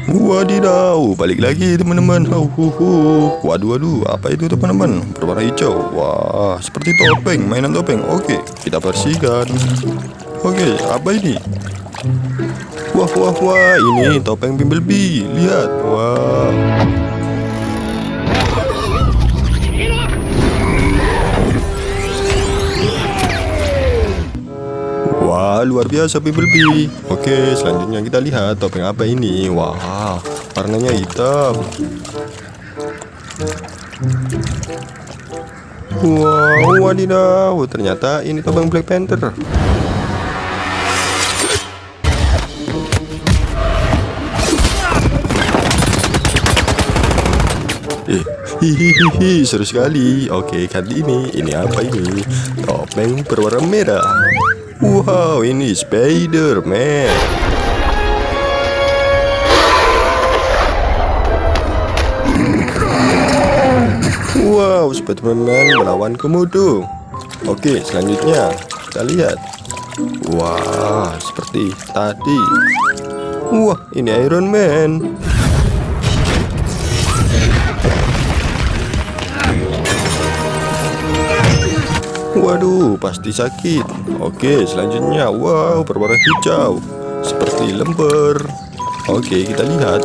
Wadidaw, balik lagi teman-teman. Waduh, apa itu teman-teman? Berwarna hijau. Wah, seperti topeng, mainan topeng. Oke, kita bersihkan. Oke, apa ini? Wah, ini topeng Bumblebee. Lihat, wah. Wah, luar biasa Bumblebee. Oke, selanjutnya kita lihat topeng apa ini. Wah, warnanya hitam. Wow, wadidaw, ternyata ini topeng Black Panther. Hihihi, seru sekali. Oke, kali ini apa ini? Topeng berwarna merah. Wow, ini Spider-Man. Wow, Spider-Man melawan Komodo. Oke, selanjutnya kita lihat. Wah, seperti tadi. Wah, ini Iron Man. Waduh, pasti sakit. Oke, selanjutnya. Wow, berwarna hijau seperti lemper. Oke, kita lihat.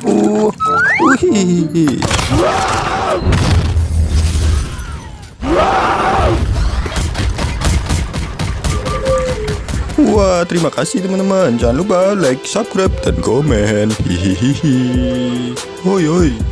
Wih. Wah, terima kasih teman-teman. Jangan lupa like, subscribe, dan komen. Hihihi. Hoi.